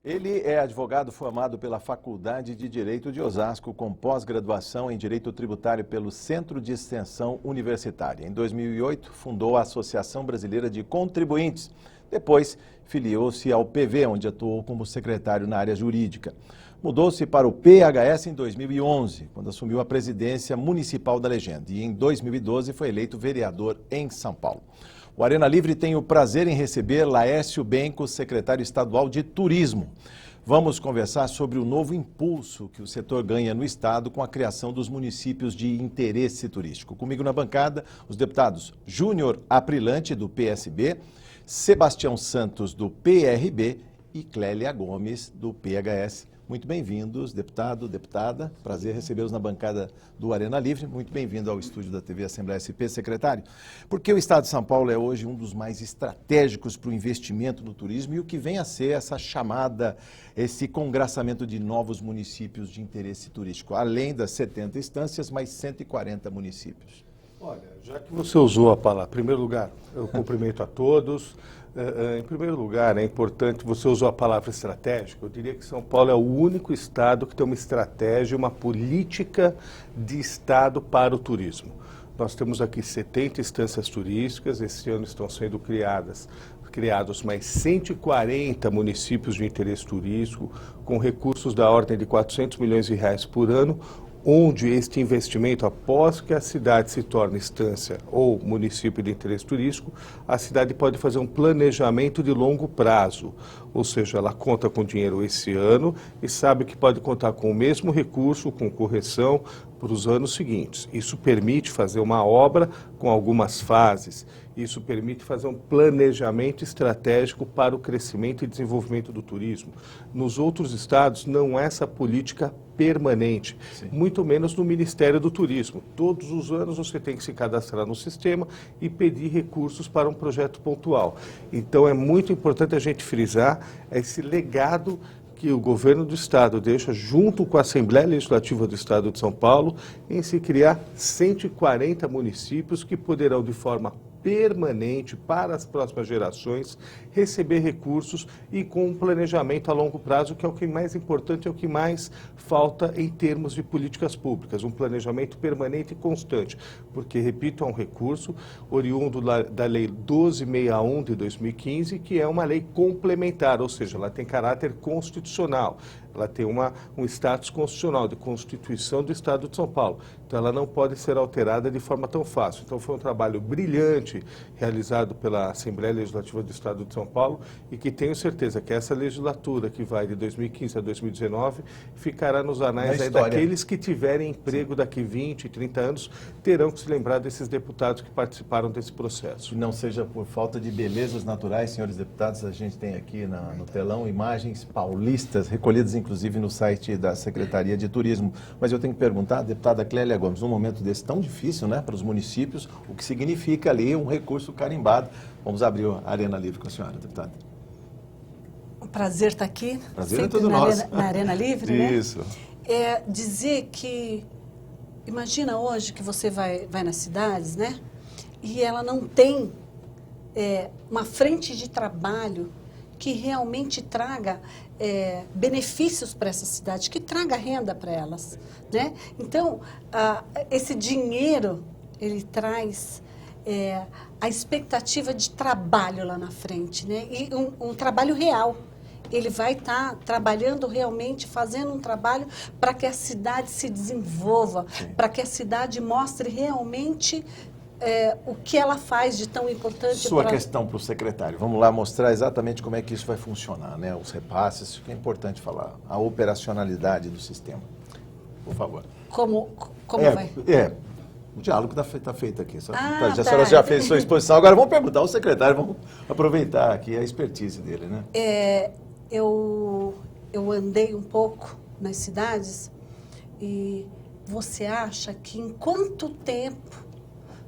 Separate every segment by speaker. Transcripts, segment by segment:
Speaker 1: Ele é advogado formado pela Faculdade de Direito de Osasco, com pós-graduação em Direito Tributário pelo Centro de Extensão Universitária. Em 2008, fundou a Associação Brasileira de Contribuintes. Depois, filiou-se ao PV, onde atuou como secretário na área jurídica. Mudou-se para o PHS em 2011, quando assumiu a presidência municipal da Legenda. E em 2012 foi eleito vereador em São Paulo. O Arena Livre tem o prazer em receber Laércio Benco, secretário estadual de Turismo. Vamos conversar sobre o novo impulso que o setor ganha no estado com a criação dos municípios de interesse turístico. Comigo na bancada, os deputados Júnior Aprilante, do PSB, Sebastião Santos, do PRB e Clélia Gomes, do PHS. Muito bem-vindos, deputado, deputada. Prazer recebê-los na bancada do Arena Livre. Muito bem-vindo ao estúdio da TV Assembleia SP, secretário. Porque o estado de São Paulo é hoje um dos mais estratégicos para o investimento no turismo e o que vem a ser essa chamada, esse congraçamento de novos municípios de interesse turístico, além das 70 instâncias, mais 140 municípios.
Speaker 2: Olha, já que você usou a palavra, em primeiro lugar, eu cumprimento a todos. Em primeiro lugar, é importante, você usou a palavra estratégica, eu diria que São Paulo é o único estado que tem uma estratégia, uma política de estado para o turismo. Nós temos aqui 70 instâncias turísticas, esse ano estão sendo criados mais 140 municípios de interesse turístico, com recursos da ordem de 400 milhões de reais por ano, onde este investimento, após que a cidade se torne instância ou município de interesse turístico, a cidade pode fazer um planejamento de longo prazo, ou seja, ela conta com dinheiro esse ano e sabe que pode contar com o mesmo recurso, com correção, para os anos seguintes. Isso permite fazer uma obra com algumas fases, isso permite fazer um planejamento estratégico para o crescimento e desenvolvimento do turismo. Nos outros estados não é essa política permanente, sim, muito menos no Ministério do Turismo. Todos os anos você tem que se cadastrar no sistema e pedir recursos para um projeto pontual. Então é muito importante a gente frisar esse legado que o governo do estado deixa junto com a Assembleia Legislativa do Estado de São Paulo em se criar 140 municípios que poderão de forma permanente para as próximas gerações receber recursos e com um planejamento a longo prazo, que é o que mais importante, é o que mais falta em termos de políticas públicas, um planejamento permanente e constante, porque, repito, é um recurso oriundo da Lei 1261 de 2015, que é uma lei complementar, ou seja, ela tem caráter constitucional. Ela tem um status constitucional de Constituição do Estado de São Paulo. Então, ela não pode ser alterada de forma tão fácil. Então, foi um trabalho brilhante realizado pela Assembleia Legislativa do Estado de São Paulo e que tenho certeza que essa legislatura, que vai de 2015 a 2019, ficará nos anais aí daqueles que tiverem emprego daqui 20, 30 anos, terão que se lembrar desses deputados que participaram desse processo.
Speaker 1: Que não seja por falta de belezas naturais, senhores deputados, a gente tem aqui no telão imagens paulistas recolhidas inclusive no site da Secretaria de Turismo. Mas eu tenho que perguntar, deputada Clélia Gomes, num momento desse tão difícil, né, para os municípios, o que significa ali um recurso carimbado. Vamos abrir a Arena Livre com a senhora, deputada.
Speaker 3: Um prazer estar aqui.
Speaker 1: Prazer é todo nosso.
Speaker 3: Na Arena Livre, né?
Speaker 1: Isso.
Speaker 3: É dizer que, imagina hoje que você vai nas cidades, né, e ela não tem uma frente de trabalho que realmente traga benefícios para essa cidade, que traga renda para elas, né? Então, esse dinheiro, ele traz a expectativa de trabalho lá na frente, né? E um trabalho real. Ele vai estar trabalhando realmente, fazendo um trabalho para que a cidade se desenvolva, para que a cidade mostre realmente o que ela faz de tão importante.
Speaker 1: Sua questão para o secretário. Vamos lá mostrar exatamente como é que isso vai funcionar, né? Os repasses, isso que é importante falar. A operacionalidade do sistema. Por favor.
Speaker 3: Como vai?
Speaker 1: O diálogo está feito aqui.
Speaker 3: A
Speaker 1: senhora já fez sua exposição. Agora vamos perguntar ao secretário, vamos aproveitar aqui a expertise dele, né?
Speaker 3: Eu andei um pouco nas cidades e você acha que em quanto tempo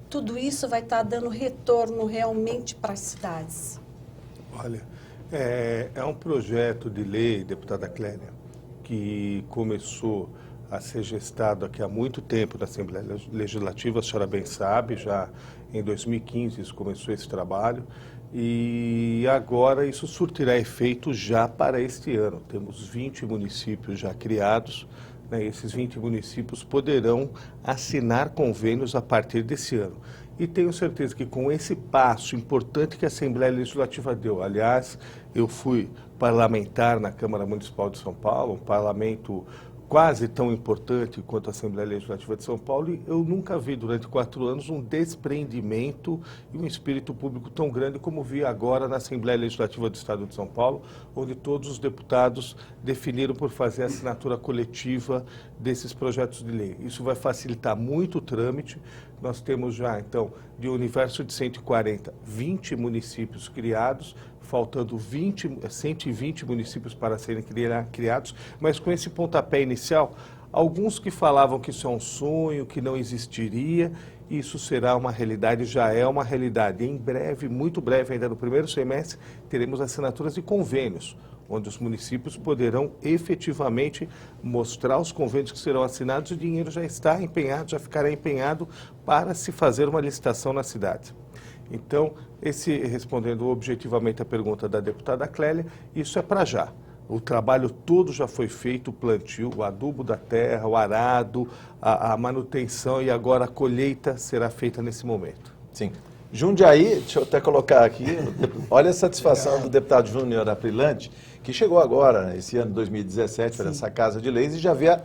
Speaker 3: tudo isso vai estar dando retorno realmente para as cidades?
Speaker 2: Olha, é um projeto de lei, deputada Clélia, que começou a ser gestado aqui há muito tempo na Assembleia Legislativa, a senhora bem sabe, já em 2015 isso começou esse trabalho, e agora isso surtirá efeito já para este ano. Temos 20 municípios já criados, né? Esses 20 municípios poderão assinar convênios a partir desse ano. E tenho certeza que com esse passo importante que a Assembleia Legislativa deu, aliás, eu fui parlamentar na Câmara Municipal de São Paulo, um parlamento quase tão importante quanto a Assembleia Legislativa de São Paulo, e eu nunca vi durante 4 anos um desprendimento e um espírito público tão grande como vi agora na Assembleia Legislativa do Estado de São Paulo, onde todos os deputados definiram por fazer a assinatura coletiva desses projetos de lei. Isso vai facilitar muito o trâmite. Nós temos já, então, de um universo de 140, 20 municípios criados, faltando 120 municípios para serem criados, mas com esse pontapé inicial, alguns que falavam que isso é um sonho, que não existiria, isso será uma realidade, já é uma realidade. Em breve, muito breve, ainda no primeiro semestre, teremos assinaturas de convênios, onde os municípios poderão efetivamente mostrar os convênios que serão assinados e o dinheiro já está empenhado, já ficará empenhado para se fazer uma licitação na cidade. Então, respondendo objetivamente a pergunta da deputada Clélia, isso é para já. O trabalho todo já foi feito, o plantio, o adubo da terra, o arado, a manutenção e agora a colheita será feita nesse momento.
Speaker 1: Sim. Jundiaí, deixa eu até colocar aqui, olha a satisfação do deputado Júnior Aprilante, que chegou agora, esse ano 2017, para essa Casa de Leis e já vê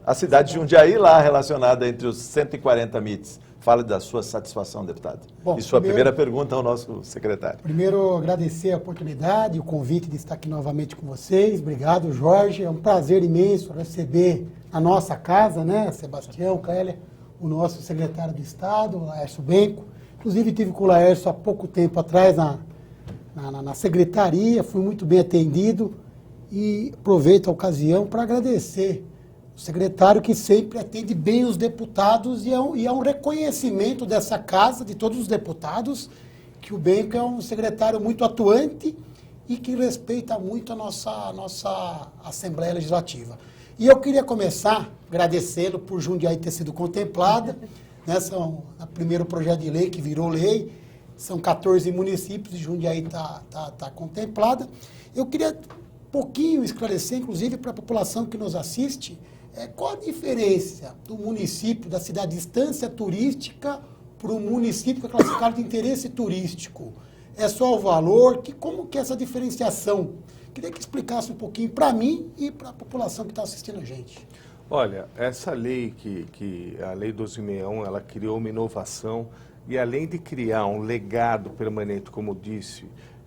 Speaker 1: a cidade de Jundiaí lá relacionada entre os 140 MITs. Fale da sua satisfação, deputado.
Speaker 4: Bom,
Speaker 1: e sua primeira pergunta ao nosso secretário.
Speaker 4: Primeiro, agradecer a oportunidade, o convite de estar aqui novamente com vocês. Obrigado, Jorge. É um prazer imenso receber a nossa casa, né, Sebastião, Clélia, o nosso secretário de Estado, Laércio Benco. Inclusive, estive com o Laércio há pouco tempo atrás na secretaria, fui muito bem atendido e aproveito a ocasião para agradecer o secretário que sempre atende bem os deputados e é um reconhecimento dessa casa, de todos os deputados, que o Benco é um secretário muito atuante e que respeita muito a nossa Assembleia Legislativa. E eu queria começar agradecendo por Jundiaí ter sido contemplada, o primeiro projeto de lei que virou lei, são 14 municípios e Jundiaí está contemplada. Eu queria um pouquinho esclarecer, inclusive para a população que nos assiste, qual a diferença do município, da cidade de instância turística para o município que é classificado de interesse turístico? É só o valor? Como que é essa diferenciação? Queria que explicasse um pouquinho para mim e para a população que está assistindo a gente.
Speaker 2: Olha, essa lei, a Lei 1261, ela criou uma inovação e além de criar um legado permanente, como disse,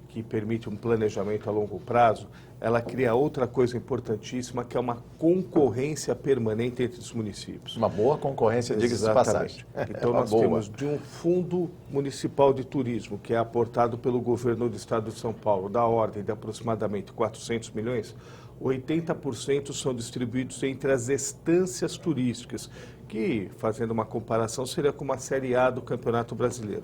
Speaker 2: que permite um planejamento a longo prazo, ela cria outra coisa importantíssima, que é uma concorrência permanente entre os municípios.
Speaker 1: Uma boa concorrência, diga-se de passagem.
Speaker 2: Então nós temos de um fundo municipal de turismo, que é aportado pelo governo do Estado de São Paulo, da ordem de aproximadamente 400 milhões, 80% são distribuídos entre as estâncias turísticas, que, fazendo uma comparação, seria como a Série A do Campeonato Brasileiro.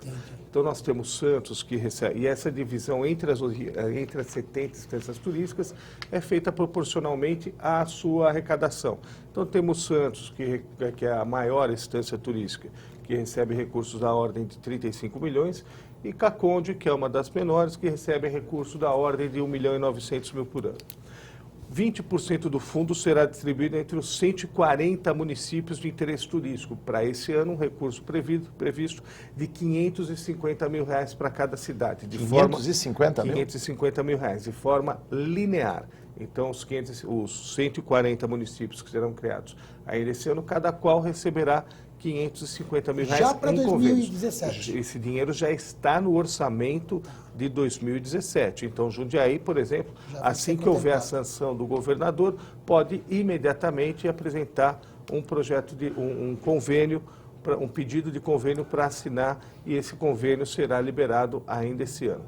Speaker 2: Então, nós temos Santos, que recebe, e essa divisão entre as 70 estâncias turísticas é feita proporcionalmente à sua arrecadação. Então, temos Santos, que é a maior estância turística, que recebe recursos da ordem de 35 milhões, e Caconde, que é uma das menores, que recebe recursos da ordem de 1.900.000 por ano. 20% do fundo será distribuído entre os 140 municípios de interesse turístico. Para esse ano, um recurso previsto de R$550 mil para cada cidade. De
Speaker 1: 550 mil?
Speaker 2: 550 mil reais, de forma linear. Então, os 140 municípios que serão criados ainda esse ano, cada qual receberá R$550 mil
Speaker 4: já para 2017.
Speaker 2: Esse dinheiro já está no orçamento de 2017. Então, Jundiaí, por exemplo, assim que houver a sanção do governador, pode imediatamente apresentar um projeto de um convênio, um pedido de convênio para assinar, e esse convênio será liberado ainda esse ano.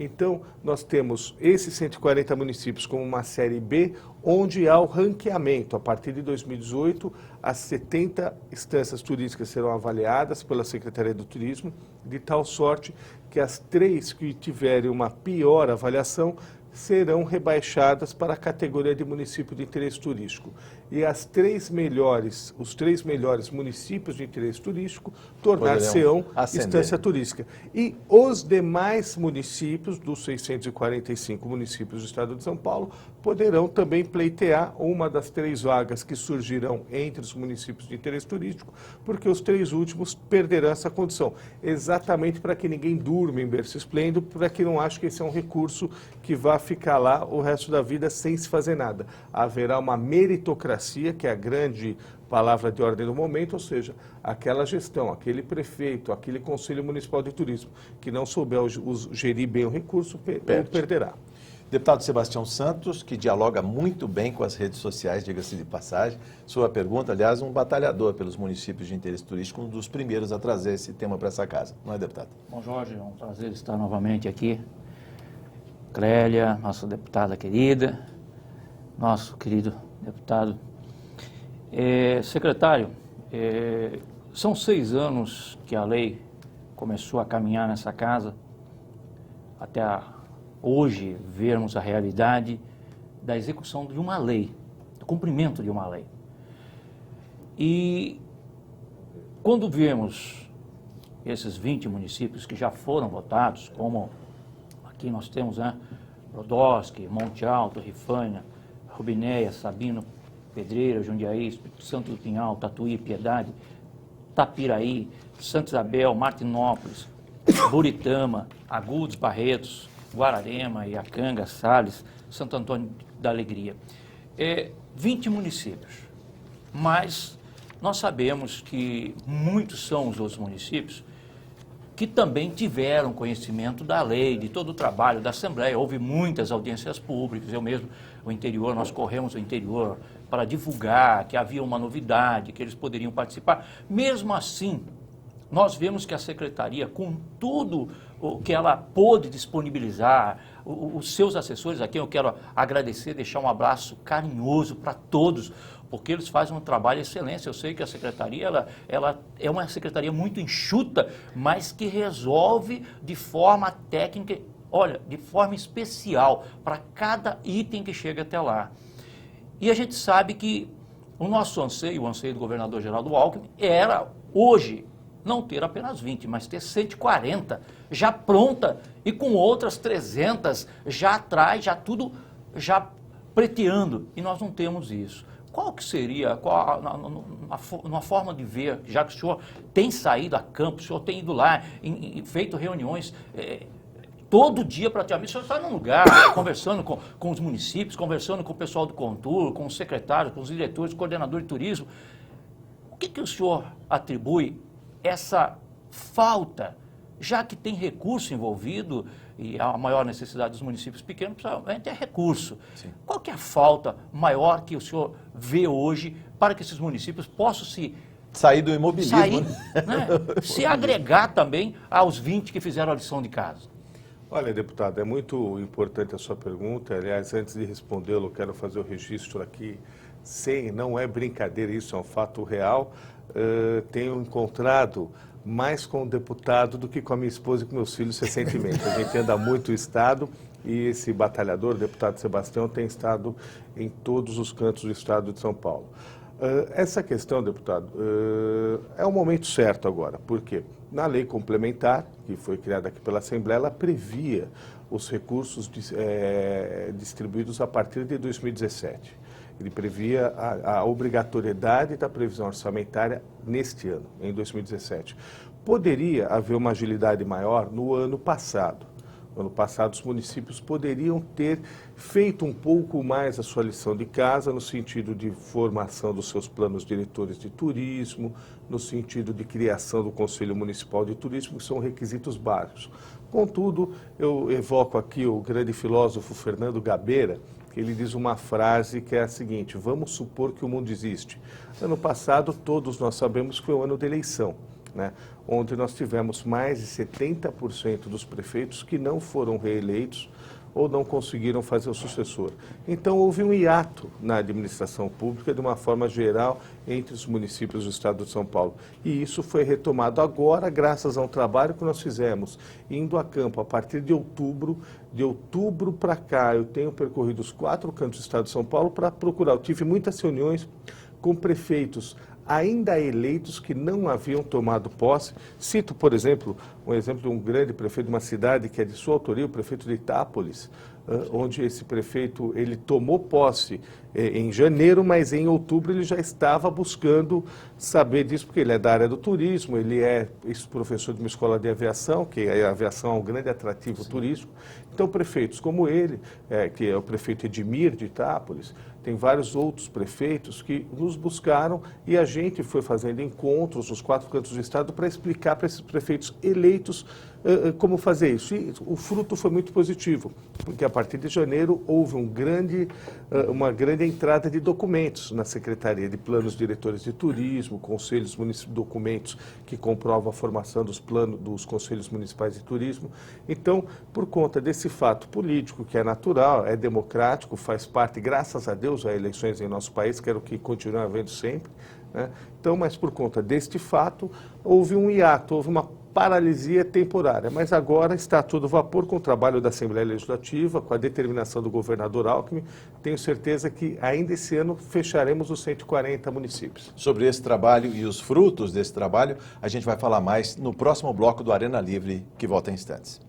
Speaker 2: Então, nós temos esses 140 municípios como uma série B, onde há o ranqueamento. A partir de 2018, as 70 instâncias turísticas serão avaliadas pela Secretaria do Turismo, de tal sorte que as 3 que tiverem uma pior avaliação serão rebaixadas para a categoria de município de interesse turístico. e os três melhores municípios de interesse turístico tornar-se-ão instância turística. E os demais municípios, dos 645 municípios do estado de São Paulo, poderão também pleitear uma das 3 vagas que surgirão entre os municípios de interesse turístico, porque os 3 últimos perderão essa condição, exatamente para que ninguém durma em berço esplêndido, para que não ache que esse é um recurso que vai ficar lá o resto da vida sem se fazer nada. Haverá uma meritocracia, que é a grande palavra de ordem do momento, ou seja, aquela gestão, aquele prefeito, aquele Conselho Municipal de Turismo que não souber gerir bem o recurso, perderá.
Speaker 1: Deputado Sebastião Santos, que dialoga muito bem com as redes sociais, diga-se de passagem. Sua pergunta, aliás, um batalhador pelos municípios de interesse turístico, um dos primeiros a trazer esse tema para essa casa, não é, deputado?
Speaker 5: Bom, Jorge, é um prazer estar novamente aqui. Clélia, nossa deputada querida, nosso querido deputado. Secretário, são 6 anos que a lei começou a caminhar nessa casa, até hoje vermos a realidade da execução de uma lei, do cumprimento de uma lei. E quando vemos esses 20 municípios que já foram votados, como aqui nós temos, né, Brodowski, Monte Alto, Rifaina, Rubinéia, Sabino, Pedreira, Jundiaí, Espírito Santo do Pinhal, Tatuí, Piedade, Tapiraí, Santa Isabel, Martinópolis, Buritama, Agudos, Barretos, Guararema, Iacanga, Sales, Santo Antônio da Alegria. 20 municípios, mas nós sabemos que muitos são os outros municípios que também tiveram conhecimento da lei, de todo o trabalho da Assembleia. Houve muitas audiências públicas, eu mesmo, nós corremos o interior para divulgar que havia uma novidade, que eles poderiam participar. Mesmo assim, nós vemos que a Secretaria, com tudo o que ela pôde disponibilizar, os seus assessores, a quem eu quero agradecer, deixar um abraço carinhoso para todos, porque eles fazem um trabalho de excelência. Eu sei que a Secretaria ela é uma secretaria muito enxuta, mas que resolve de forma técnica, olha, de forma especial, para cada item que chega até lá. E a gente sabe que o nosso anseio, o anseio do governador Geraldo Alckmin, era hoje não ter apenas 20, mas ter 140 já pronta e com outras 300 já atrás, já tudo já preteando. E nós não temos isso. Qual que seria, uma forma de ver, já que o senhor tem saído a campo, o senhor tem ido lá, feito reuniões todo dia praticamente, o senhor está num lugar, conversando com os municípios, conversando com o pessoal do Contur, com os secretários, com os diretores, coordenadores de turismo. O que o senhor atribui essa falta, já que tem recurso envolvido e a maior necessidade dos municípios pequenos, principalmente, é recurso. Sim. Qual que é a falta maior que o senhor vê hoje para que esses municípios possam
Speaker 1: sair do imobilismo,
Speaker 5: se agregar também aos 20 que fizeram a lição de casa?
Speaker 2: Olha, deputado, é muito importante a sua pergunta. Aliás, antes de respondê-lo, quero fazer o registro aqui. Não é brincadeira, isso é um fato real. Tenho encontrado mais com o deputado do que com a minha esposa e com meus filhos recentemente. A gente anda muito o Estado e esse batalhador, o deputado Sebastião, tem estado em todos os cantos do Estado de São Paulo. Essa questão, deputado, é o momento certo agora. Por quê? Na lei complementar, que foi criada aqui pela Assembleia, ela previa os recursos distribuídos a partir de 2017. Ele previa a obrigatoriedade da previsão orçamentária neste ano, em 2017. Poderia haver uma agilidade maior no ano passado. No ano passado, os municípios poderiam ter feito um pouco mais a sua lição de casa, no sentido de formação dos seus planos diretores de turismo, no sentido de criação do Conselho Municipal de Turismo, que são requisitos básicos. Contudo, eu evoco aqui o grande filósofo Fernando Gabeira, que ele diz uma frase que é a seguinte: vamos supor que o mundo existe. Ano passado, todos nós sabemos que foi um ano de eleição, né? Onde nós tivemos mais de 70% dos prefeitos que não foram reeleitos ou não conseguiram fazer o sucessor. Então, houve um hiato na administração pública, de uma forma geral, entre os municípios do estado de São Paulo. E isso foi retomado agora, graças a um trabalho que nós fizemos, indo a campo a partir de outubro para cá. Eu tenho percorrido os 4 cantos do estado de São Paulo para procurar. Eu tive muitas reuniões com prefeitos ainda eleitos que não haviam tomado posse. Cito, por exemplo, um exemplo de um grande prefeito de uma cidade que é de sua autoria, o prefeito de Itápolis, onde esse prefeito ele tomou posse em janeiro, mas em outubro ele já estava buscando saber disso, porque ele é da área do turismo, ele é professor de uma escola de aviação, que a aviação é um grande atrativo turístico. Então, prefeitos como ele, que é o prefeito Edmir de Itápolis, tem vários outros prefeitos que nos buscaram e a gente foi fazendo encontros nos 4 cantos do estado para explicar para esses prefeitos eleitos como fazer isso. E o fruto foi muito positivo, porque a partir de janeiro houve uma grande entrada de documentos na Secretaria de Planos Diretores de Turismo, conselhos municipais, documentos que comprovam a formação dos conselhos municipais de turismo. Então, por conta desse fato político, que é natural, é democrático, faz parte, graças a Deus, a eleições em nosso país, que era o que continua havendo sempre, né? Então, mas por conta deste fato, houve um hiato, houve uma paralisia temporária, mas agora está a todo vapor com o trabalho da Assembleia Legislativa, com a determinação do governador Alckmin. Tenho certeza que ainda esse ano fecharemos os 140 municípios.
Speaker 1: Sobre esse trabalho e os frutos desse trabalho, a gente vai falar mais no próximo bloco do Arena Livre, que volta em instantes.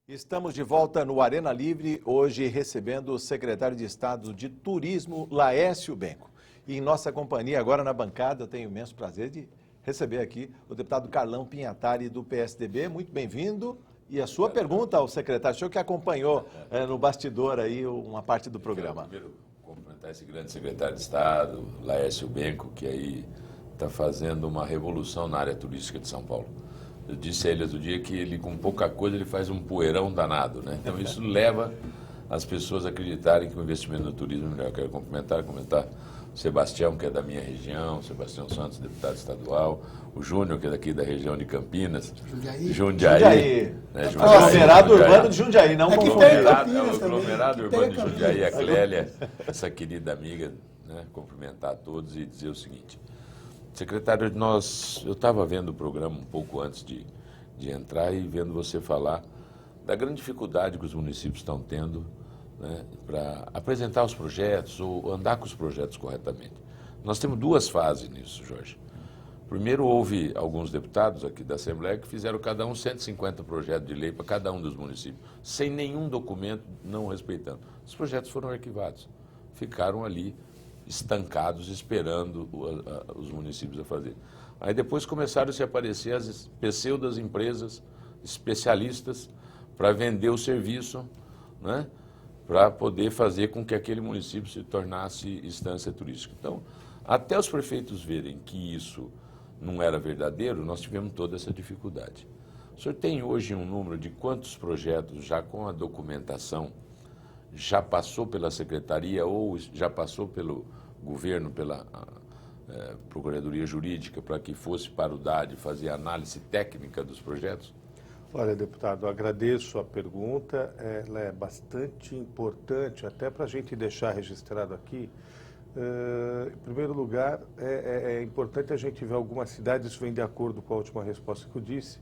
Speaker 1: Estamos de volta no Arena Livre, hoje recebendo o secretário de Estado de Turismo, Laércio Benco. E em nossa companhia, agora na bancada, eu tenho o imenso prazer de receber aqui o deputado Carlão Pinhatari, do PSDB. Muito bem-vindo. E a sua pergunta ao secretário, o senhor que acompanhou no bastidor aí uma parte do programa.
Speaker 6: Primeiro, cumprimentar esse grande secretário de Estado, Laércio Benco, que aí está fazendo uma revolução na área turística de São Paulo. Eu disse a ele outro dia que ele, com pouca coisa, ele faz um poeirão danado, né? Então, isso leva as pessoas a acreditarem que o investimento no turismo é melhor. Eu quero comentar o Sebastião, que é da minha região, o Sebastião Santos, deputado estadual, o Júnior, que é daqui da região de Campinas, Jundiaí. Né?
Speaker 1: Aglomerado urbano de Jundiaí, não confundir.
Speaker 6: O aglomerado urbano de Jundiaí, a Clélia, essa querida amiga, né? Cumprimentar a todos e dizer o seguinte. Secretário, eu estava vendo o programa um pouco antes de entrar e vendo você falar da grande dificuldade que os municípios estão tendo, né, para apresentar os projetos ou andar com os projetos corretamente. Nós temos 2 fases nisso, Jorge. Primeiro, houve alguns deputados aqui da Assembleia que fizeram cada um 150 projetos de lei para cada um dos municípios, sem nenhum documento, não respeitando. Os projetos foram arquivados, ficaram ali estancados, esperando os municípios a fazer. Aí depois começaram a se aparecer as pseudas empresas especialistas para vender o serviço, né, para poder fazer com que aquele município se tornasse instância turística. Então, até os prefeitos verem que isso não era verdadeiro, nós tivemos toda essa dificuldade. O senhor tem hoje um número de quantos projetos já com a documentação já passou pela secretaria ou já passou pelo governo, pela Procuradoria Jurídica, para que fosse para o DAD fazer a análise técnica dos projetos?
Speaker 2: Olha, deputado, agradeço a pergunta, ela é bastante importante, até para a gente deixar registrado aqui. Em primeiro lugar, é importante a gente ver algumas cidades, isso vem de acordo com a última resposta que eu disse,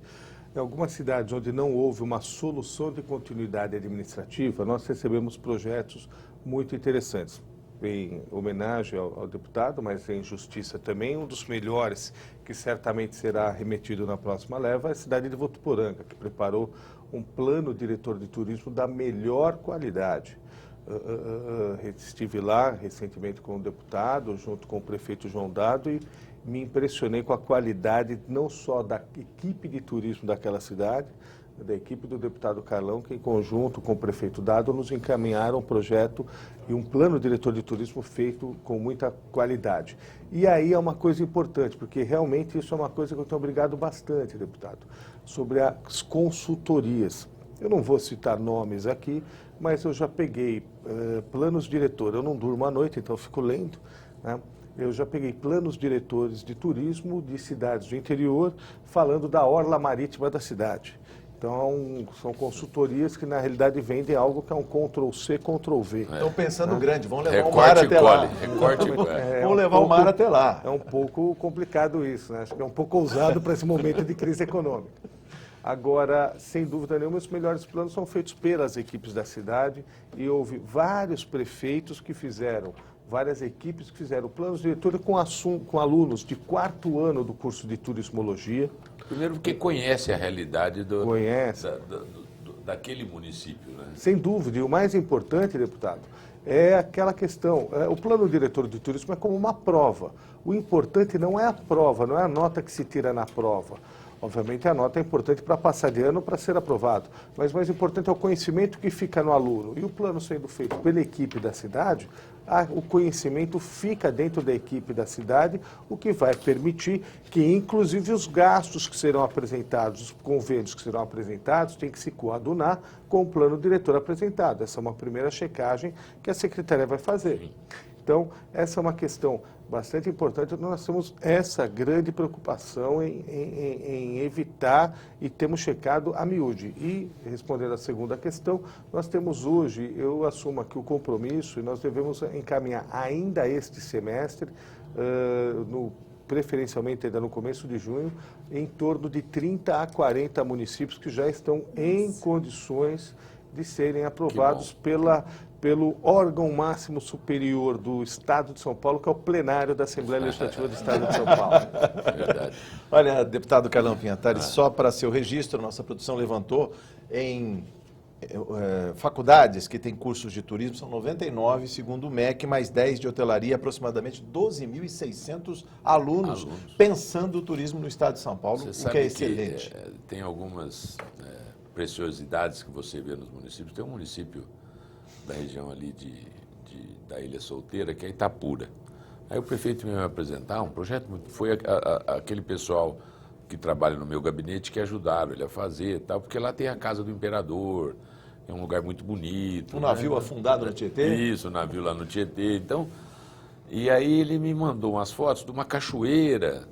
Speaker 2: em algumas cidades onde não houve uma solução de continuidade administrativa, nós recebemos projetos muito interessantes. Em homenagem ao deputado, mas em justiça também, um dos melhores, que certamente será remetido na próxima leva, é a cidade de Votuporanga, que preparou um plano diretor de turismo da melhor qualidade. Estive lá recentemente com o deputado, junto com o prefeito João Dado, e me impressionei com a qualidade não só da equipe de turismo daquela cidade, da equipe do deputado Carlão, que em conjunto com o prefeito Dado nos encaminharam um projeto e um plano diretor de turismo feito com muita qualidade. E aí é uma coisa importante, porque realmente isso é uma coisa que eu tenho obrigado bastante, deputado, sobre as consultorias. Eu não vou citar nomes aqui, mas eu já peguei planos diretores, eu não durmo à noite, então eu fico lendo, né? Eu já peguei planos diretores de turismo de cidades do interior, falando da orla marítima da cidade. Então, são consultorias que, na realidade, vendem algo que é um Ctrl-C, Ctrl-V.
Speaker 1: Estão pensando grande, vão levar o
Speaker 6: Recorte
Speaker 1: mar
Speaker 6: e
Speaker 1: até lá.
Speaker 6: cole. Recorte e cole.
Speaker 1: Vão levar o mar até lá.
Speaker 2: É um pouco complicado isso, né? Acho que é um pouco ousado para esse momento de crise econômica. Agora, sem dúvida nenhuma, os melhores planos são feitos pelas equipes da cidade e houve vários prefeitos que fizeram, várias equipes que fizeram planos diretores com alunos de 4º ano do curso de turismologia.
Speaker 6: Primeiro porque conhece a realidade
Speaker 2: Conhece.
Speaker 6: daquele município, né?
Speaker 2: Sem dúvida, e o mais importante, deputado, é aquela questão, o plano diretor de turismo é como uma prova. O importante não é a prova, não é a nota que se tira na prova. Obviamente a nota é importante para passar de ano, para ser aprovado, mas o mais importante é o conhecimento que fica no aluno. E o plano sendo feito pela equipe da cidade, o conhecimento fica dentro da equipe da cidade, o que vai permitir que, inclusive, os gastos que serão apresentados, os convênios que serão apresentados, tem que se coadunar com o plano diretor apresentado. Essa é uma primeira checagem que a secretaria vai fazer. Então, essa é uma questão bastante importante. Nós temos essa grande preocupação em evitar e temos checado a miúde. E, respondendo à segunda questão, nós temos hoje, eu assumo aqui o compromisso, e nós devemos encaminhar ainda este semestre, preferencialmente ainda no começo de junho, em torno de 30 a 40 municípios que já estão em condições de serem aprovados pelo órgão máximo superior do Estado de São Paulo, que é o plenário da Assembleia Legislativa do Estado de São Paulo.
Speaker 6: Verdade.
Speaker 1: Olha, deputado Carlão Pinhatari, só para seu registro, nossa produção levantou em faculdades que têm cursos de turismo, são 99, segundo o MEC, mais 10 de hotelaria, aproximadamente 12.600 alunos pensando o turismo no estado de São Paulo,
Speaker 6: Você
Speaker 1: o
Speaker 6: sabe
Speaker 1: que é excelente.
Speaker 6: Tem algumas preciosidades que você vê nos municípios. Tem um município da região ali da Ilha Solteira, que é Itapura. Aí o prefeito me veio apresentar um projeto, foi aquele pessoal que trabalha no meu gabinete que ajudaram ele a fazer e tal, porque lá tem a Casa do Imperador, é um lugar muito bonito.
Speaker 1: Um navio afundado no Tietê?
Speaker 6: Isso, um navio lá no Tietê. Então, e aí ele me mandou umas fotos de uma cachoeira.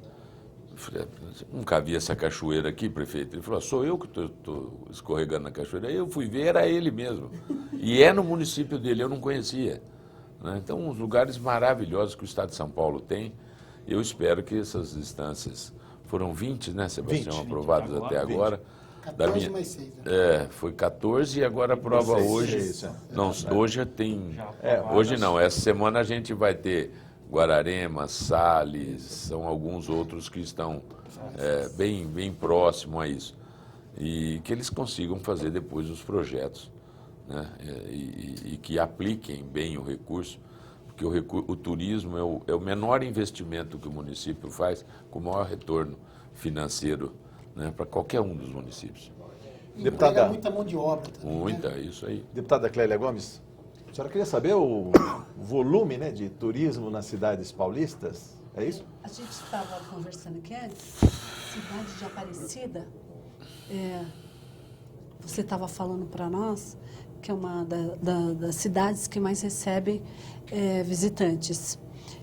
Speaker 6: Eu falei, nunca vi essa cachoeira aqui, prefeito. Ele falou, sou eu que estou escorregando na cachoeira. Aí eu fui ver, era ele mesmo. E é no município dele, eu não conhecia. Né? Então, uns lugares maravilhosos que o Estado de São Paulo tem. Eu espero que essas instâncias, foram 20, né, Sebastião,
Speaker 1: 20,
Speaker 6: aprovados até agora.
Speaker 4: 14 mais 6. Né?
Speaker 6: Foi 14 e agora aprova
Speaker 1: 16,
Speaker 6: hoje.
Speaker 1: isso.
Speaker 6: Não, hoje tem.
Speaker 5: Já
Speaker 6: Hoje não, essa semana a gente vai ter Guararema, Sales, são alguns outros que estão bem próximo a isso. E que eles consigam fazer depois os projetos, né? E que apliquem bem o recurso, porque o turismo é o menor investimento que o município faz, com o maior retorno financeiro, né, para qualquer um dos municípios.
Speaker 4: Emprega muita mão de obra também.
Speaker 6: Muita,
Speaker 4: né?
Speaker 6: isso aí.
Speaker 1: Deputada Clélia Gomes, a senhora queria saber o volume, né, de turismo nas cidades paulistas, é isso?
Speaker 3: A gente estava conversando aqui antes, cidade de Aparecida, você estava falando para nós que é uma das cidades que mais recebem visitantes.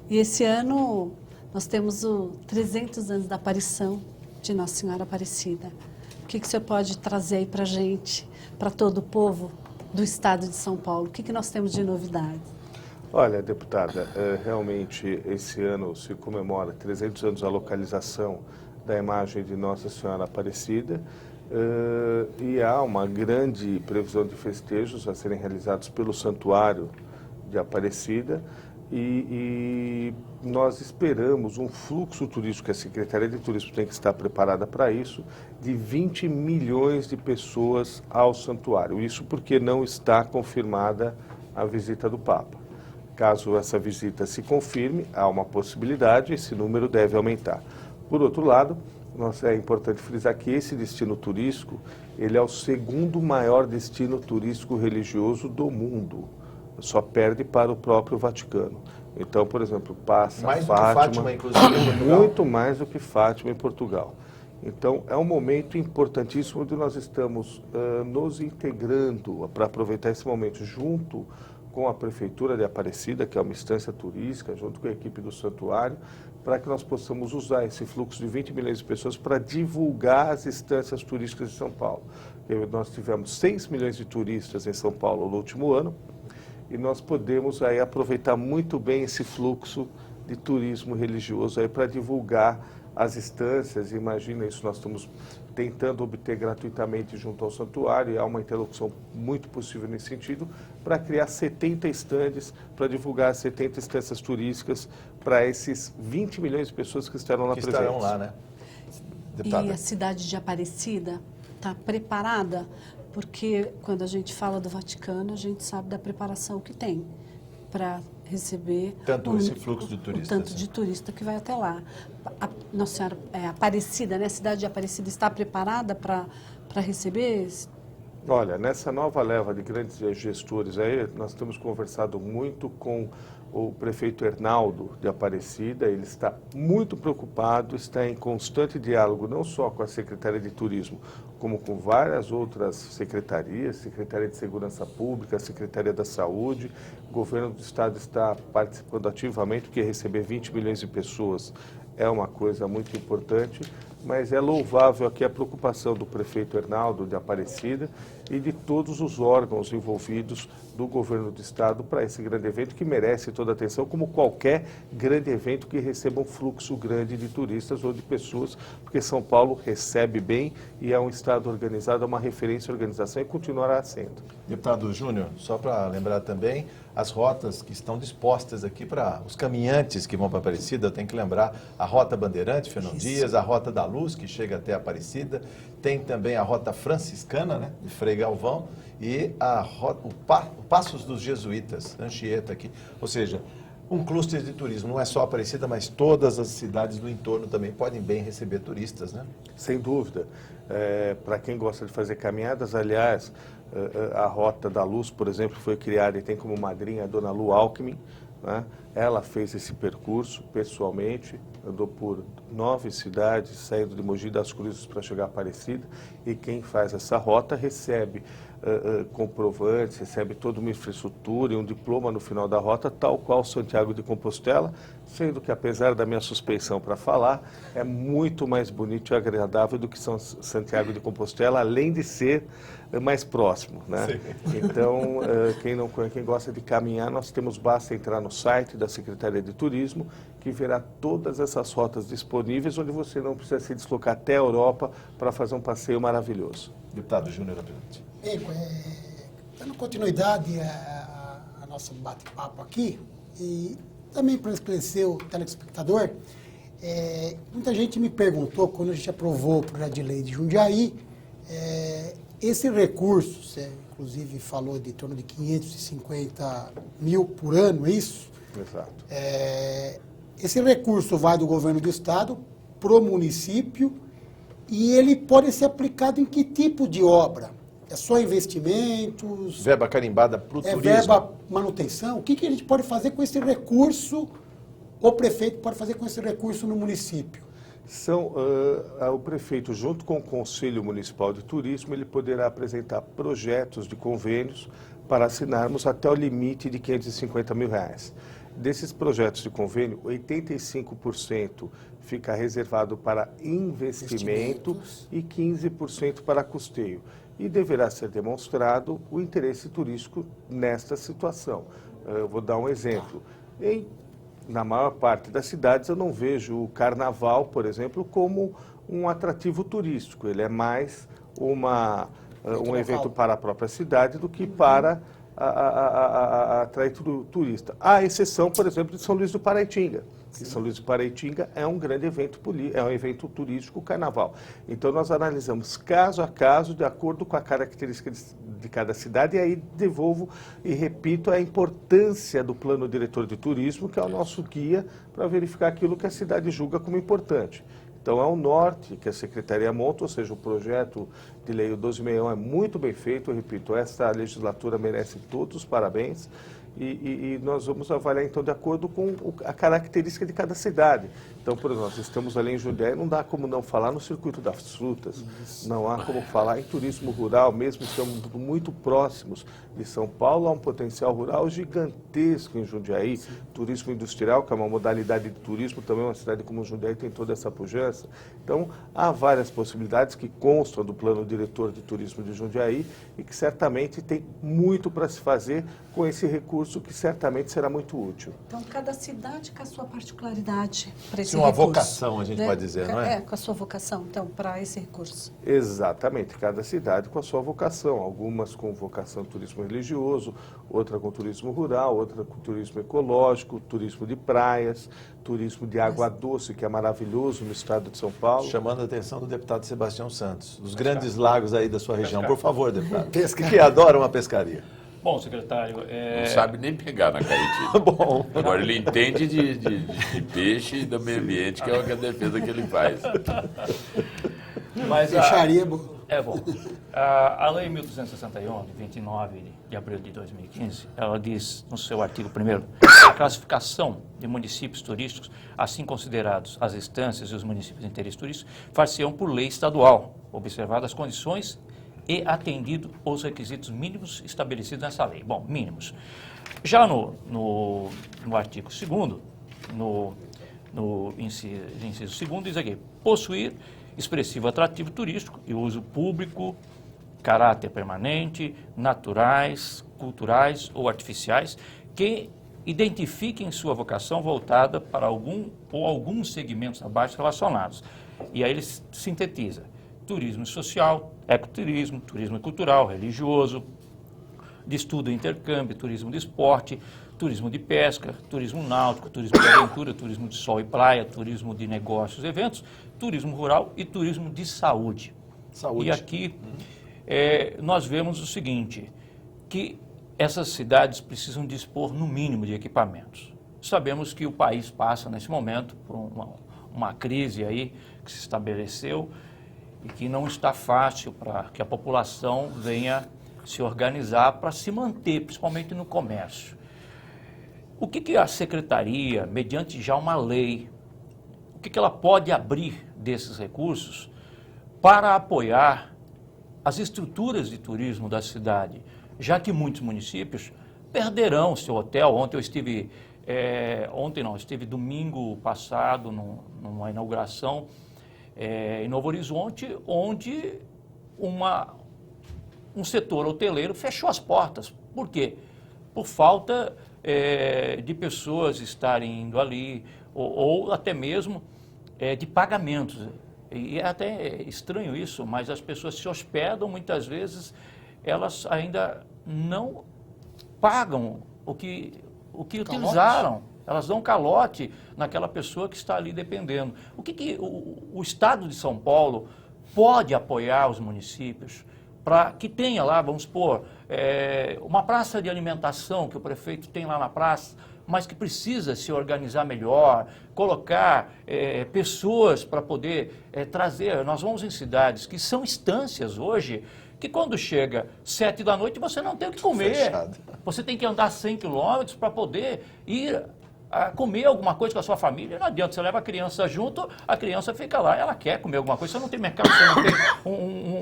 Speaker 3: E esse ano nós temos 300 anos da aparição de Nossa Senhora Aparecida. O que o senhor pode trazer aí para a gente, para todo o povo do estado de São Paulo? O que nós temos de novidade?
Speaker 2: Olha, deputada, realmente esse ano se comemora 300 anos da localização da imagem de Nossa Senhora Aparecida e há uma grande previsão de festejos a serem realizados pelo Santuário de Aparecida e nós esperamos um fluxo turístico, que a Secretaria de Turismo tem que estar preparada para isso, de 20 milhões de pessoas ao santuário. Isso porque não está confirmada a visita do Papa. Caso essa visita se confirme, há uma possibilidade, esse número deve aumentar. Por outro lado, É importante frisar que esse destino turístico, ele é o segundo maior destino turístico religioso do mundo. Só perde para o próprio Vaticano. Então, por exemplo, passa
Speaker 1: Mais do
Speaker 2: Fátima,
Speaker 1: que Fátima, inclusive, em Portugal.
Speaker 2: muito mais do que Fátima em Portugal. Então, é um momento importantíssimo onde nós estamos nos integrando para aproveitar esse momento junto com a Prefeitura de Aparecida, que é uma instância turística, junto com a equipe do santuário, para que nós possamos usar esse fluxo de 20 milhões de pessoas para divulgar as instâncias turísticas de São Paulo. Nós tivemos 6 milhões de turistas em São Paulo no último ano, e nós podemos aí aproveitar muito bem esse fluxo de turismo religioso aí para divulgar as instâncias. Imagina isso, nós estamos tentando obter gratuitamente junto ao santuário, e há uma interlocução muito possível nesse sentido, para criar 70 estandes, para divulgar 70 instâncias turísticas para esses 20 milhões de pessoas que estarão lá presentes.
Speaker 1: Estarão lá, né? Deputada.
Speaker 3: E a cidade de Aparecida está preparada? Porque quando a gente fala do Vaticano, a gente sabe da preparação que tem para receber
Speaker 1: Tanto esse fluxo de turistas.
Speaker 3: o tanto de turista que vai até lá. Nossa Senhora, Aparecida, né? A cidade de Aparecida está preparada para receber?
Speaker 2: Olha, nessa nova leva de grandes gestores aí, nós temos conversado muito com o prefeito Hernaldo de Aparecida. Ele está muito preocupado, está em constante diálogo, não só com a Secretaria de Turismo, como com várias outras secretarias, Secretaria de Segurança Pública, Secretaria da Saúde. O governo do estado está participando ativamente, porque receber 20 milhões de pessoas é uma coisa muito importante, mas é louvável aqui a preocupação do prefeito Hernaldo de Aparecida e de todos os órgãos envolvidos do governo do estado para esse grande evento, que merece toda a atenção, como qualquer grande evento que receba um fluxo grande de turistas ou de pessoas, porque São Paulo recebe bem e é um estado organizado, é uma referência à organização e continuará sendo.
Speaker 1: Deputado Júnior, só para lembrar também, as rotas que estão dispostas aqui para os caminhantes que vão para Aparecida, tem que lembrar a Rota Bandeirante, Fernão Dias, a Rota da Luz, que chega até Aparecida, tem também a Rota Franciscana, né, de Frei Galvão, e o Passos dos Jesuítas, Anchieta aqui. Ou seja, um cluster de turismo, não é só Aparecida, mas todas as cidades do entorno também podem bem receber turistas, né?
Speaker 2: Sem dúvida. Para quem gosta de fazer caminhadas, aliás, a Rota da Luz, por exemplo, foi criada e tem como madrinha a dona Lu Alckmin, né? Ela fez esse percurso pessoalmente, andou por 9 cidades, saindo de Mogi das Cruzes para chegar a Aparecida, e quem faz essa rota recebe comprovantes, recebe toda uma infraestrutura e um diploma no final da rota, tal qual Santiago de Compostela, sendo que, apesar da minha suspeição para falar, é muito mais bonito e agradável do que Santiago de Compostela, além de ser mais próximo, né? Então, quem gosta de caminhar, basta entrar no site da Secretaria de Turismo, que verá todas essas rotas disponíveis, onde você não precisa se deslocar até a Europa para fazer um passeio maravilhoso.
Speaker 1: Deputado Júnior Abelante.
Speaker 4: Bem, dando continuidade a nosso bate-papo aqui, e também para esclarecer o telespectador, muita gente me perguntou, quando a gente aprovou o projeto de lei de Jundiaí, esse recurso, você inclusive falou de em torno de 550 mil por ano, é isso?
Speaker 2: Exato.
Speaker 4: Esse recurso vai do governo do estado para o município, e ele pode ser aplicado em que tipo de obra? É só investimentos?
Speaker 1: Verba carimbada para o turismo?
Speaker 4: Verba manutenção? O que a gente pode fazer com esse recurso? O prefeito pode fazer com esse recurso no município?
Speaker 2: O prefeito, junto com o Conselho Municipal de Turismo, ele poderá apresentar projetos de convênios para assinarmos até o limite de R$550 mil. Desses projetos de convênio, 85% fica reservado para investimento e 15% para custeio. E deverá ser demonstrado o interesse turístico nesta situação. Eu vou dar um exemplo. Na maior parte das cidades, eu não vejo o carnaval, por exemplo, como um atrativo turístico. Ele é mais um evento para a própria cidade do que para atrair turista. À exceção, por exemplo, de São Luís do Paraitinga. E São Luís do Paraitinga é um grande evento, é um evento turístico, o carnaval. Então, nós analisamos caso a caso, de acordo com a característica de cada cidade, e aí devolvo e repito a importância do plano diretor de turismo, que é o nosso guia para verificar aquilo que a cidade julga como importante. Então, é o norte que a Secretaria monta, ou seja, o projeto de lei, o 1261, é muito bem feito. Eu repito, esta legislatura merece todos os parabéns. E nós vamos avaliar, então, de acordo com a característica de cada cidade. Então, por exemplo, nós estamos ali em Jundiaí, não dá como não falar no circuito das frutas, não há como falar em turismo rural, mesmo estamos muito próximos de São Paulo, há um potencial rural gigantesco em Jundiaí, turismo industrial, que é uma modalidade de turismo, também uma cidade como Jundiaí tem toda essa pujança. Então, há várias possibilidades que constam do plano diretor de turismo de Jundiaí e que certamente tem muito para se fazer com esse recurso que certamente será muito útil.
Speaker 3: Então, cada cidade com a sua particularidade para esse
Speaker 1: Sim, uma
Speaker 3: recurso.
Speaker 1: vocação, a gente pode dizer, não é?
Speaker 3: É, com a sua vocação, então, para esse recurso.
Speaker 2: Exatamente, cada cidade com a sua vocação, algumas com vocação turismo religioso, outra com turismo rural, outra com turismo ecológico, turismo de praias, turismo de água doce, que é maravilhoso no estado de São Paulo.
Speaker 1: Chamando a atenção do deputado Sebastião Santos, os grandes lagos aí da sua região. Por favor, deputado.
Speaker 4: Pescaria.
Speaker 1: Que adora uma pescaria.
Speaker 5: Bom, secretário,
Speaker 6: Não sabe nem pegar na Caetina.
Speaker 1: Bom.
Speaker 6: Agora ele entende de peixe e do meio ambiente, que é a defesa que ele faz.
Speaker 5: mas
Speaker 4: Fecharia é bom.
Speaker 5: é bom. A Lei 1261, de 29 de abril de 2015, ela diz no seu artigo 1º, a classificação de municípios turísticos, assim considerados as estâncias e os municípios de interesse turístico, far-se-ão por lei estadual, observadas as condições e atendido os requisitos mínimos estabelecidos nessa lei. Bom, mínimos. Já no artigo 2º, no inciso 2º, diz aqui, possuir expressivo atrativo turístico e uso público, caráter permanente, naturais, culturais ou artificiais, que identifiquem sua vocação voltada para algum ou alguns segmentos abaixo relacionados. E aí ele sintetiza: turismo social, ecoturismo, turismo cultural, religioso, de estudo e intercâmbio, turismo de esporte, turismo de pesca, turismo náutico, turismo de aventura, turismo de sol e praia, turismo de negócios e eventos, turismo rural e turismo de saúde.
Speaker 1: Saúde.
Speaker 5: E aqui nós vemos o seguinte, que essas cidades precisam dispor no mínimo de equipamentos. Sabemos que o país passa nesse momento por uma crise aí que se estabeleceu, e que não está fácil para que a população venha se organizar para se manter, principalmente no comércio. O que a Secretaria, mediante já uma lei, o que ela pode abrir desses recursos para apoiar as estruturas de turismo da cidade, já que muitos municípios perderão seu hotel? Ontem eu estive, estive domingo passado numa inauguração em Novo Horizonte, onde um setor hoteleiro fechou as portas. Por quê? Por falta de pessoas estarem indo ali, ou até mesmo de pagamentos. E é até estranho isso, mas as pessoas se hospedam, muitas vezes, elas ainda não pagam o que utilizaram. Elas dão calote naquela pessoa que está ali dependendo. O que o Estado de São Paulo pode apoiar os municípios para que tenha lá, vamos supor, uma praça de alimentação que o prefeito tem lá na praça, mas que precisa se organizar melhor, colocar pessoas para poder trazer. Nós vamos em cidades que são instâncias hoje, que quando chega 7 da noite você não tem o que comer.
Speaker 1: Fechado.
Speaker 5: Você tem que andar 100 quilômetros para poder ir a comer alguma coisa com a sua família. Não adianta, você leva a criança junto, a criança fica lá, ela quer comer alguma coisa, você não tem mercado, você não tem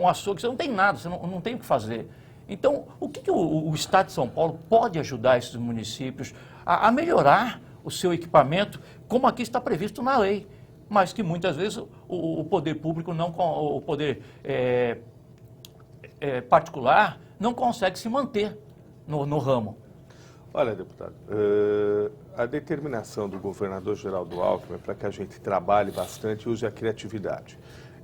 Speaker 5: um açougue, você não tem nada, você não tem o que fazer. Então, o que o Estado de São Paulo pode ajudar esses municípios a melhorar o seu equipamento, como aqui está previsto na lei, mas que muitas vezes o poder público, o poder particular, não consegue se manter no ramo?
Speaker 2: Olha, deputado, a determinação do governador Geraldo Alckmin é para que a gente trabalhe bastante e use a criatividade.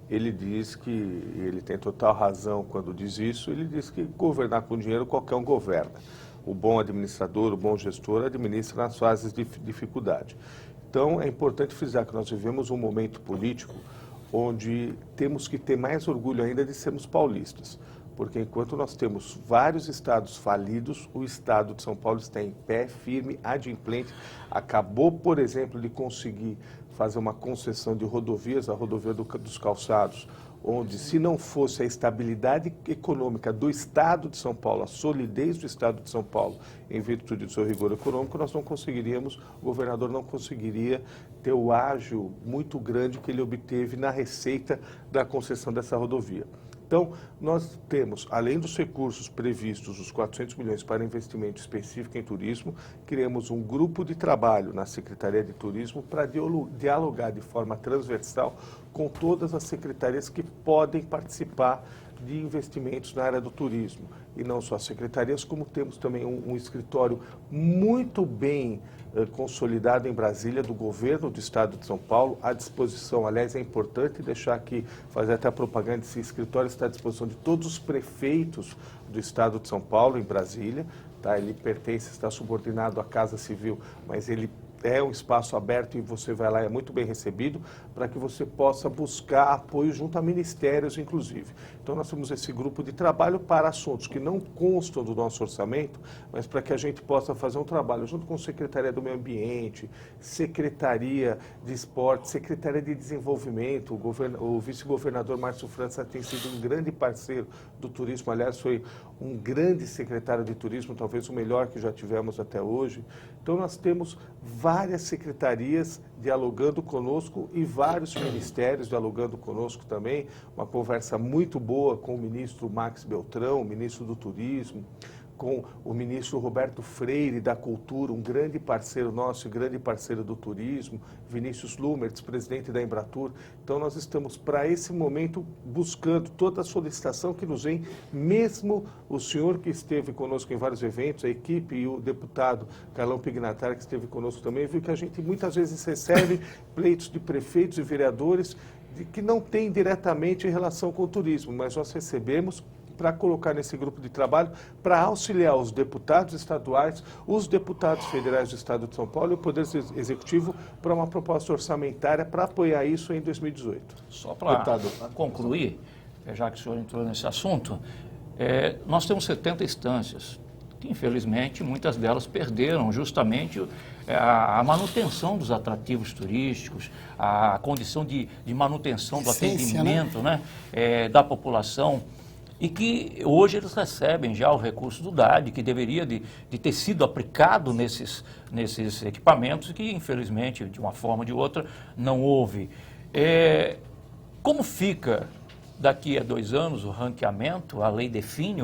Speaker 2: Ele diz que, e ele tem total razão quando diz isso, ele diz que governar com dinheiro qualquer um governa. O bom administrador, o bom gestor administra nas fases de dificuldade. Então, é importante frisar que nós vivemos um momento político onde temos que ter mais orgulho ainda de sermos paulistas. porque enquanto nós temos vários estados falidos, o estado de São Paulo está em pé, firme, adimplente. Acabou, por exemplo, de conseguir fazer uma concessão de rodovias, a rodovia dos Calçados, onde, se não fosse a estabilidade econômica do Estado de São Paulo, a solidez do Estado de São Paulo, em virtude do seu rigor econômico, nós não conseguiríamos, o governador não conseguiria ter o ágio muito grande que ele obteve na receita da concessão dessa rodovia. Então, nós temos, além dos recursos previstos, os 400 milhões para investimento específico em turismo, criamos um grupo de trabalho na Secretaria de Turismo para dialogar de forma transversal com todas as secretarias que podem participar de investimentos na área do turismo. E não só as secretarias, como temos também um escritório muito bem consolidado em Brasília, do governo do Estado de São Paulo, à disposição. Aliás, é importante deixar aqui, fazer até a propaganda, esse escritório está à disposição de todos os prefeitos do Estado de São Paulo, em Brasília. Tá? Ele pertence, está subordinado à Casa Civil, mas ele é um espaço aberto e você vai lá, é muito bem recebido, para que você possa buscar apoio junto a ministérios, inclusive. Então, nós temos esse grupo de trabalho para assuntos que não constam do nosso orçamento, mas para que a gente possa fazer um trabalho junto com a Secretaria do Meio Ambiente, Secretaria de Esporte, Secretaria de Desenvolvimento. O vice-governador Márcio França tem sido um grande parceiro do turismo, aliás, foi um grande secretário de turismo, talvez o melhor que já tivemos até hoje. Então, nós temos várias secretarias dialogando conosco e vários ministérios dialogando conosco também. Uma conversa muito boa com o ministro Max Beltrão, ministro do Turismo, com o ministro Roberto Freire, da Cultura, um grande parceiro nosso e grande parceiro do turismo, Vinícius Lumertz, presidente da Embratur. Então, nós estamos, para esse momento, buscando toda a solicitação que nos vem, mesmo o senhor que esteve conosco em vários eventos, a equipe e o deputado Carlão Pignatari, que esteve conosco também, viu que a gente muitas vezes recebe pleitos de prefeitos e vereadores que não têm diretamente relação com o turismo, mas nós recebemos para colocar nesse grupo de trabalho, para auxiliar os deputados estaduais, os deputados federais do Estado de São Paulo e o Poder Executivo para uma proposta orçamentária para apoiar isso em 2018.
Speaker 5: Só para concluir, já que o senhor entrou nesse assunto, nós temos 70 instâncias, que infelizmente muitas delas perderam justamente a manutenção dos atrativos turísticos, a condição de manutenção do atendimento, né, da população. E que hoje eles recebem já o recurso do DAD, que deveria de ter sido aplicado nesses equipamentos, que infelizmente, de uma forma ou de outra, não houve. Como fica daqui a 2 anos o ranqueamento? A lei define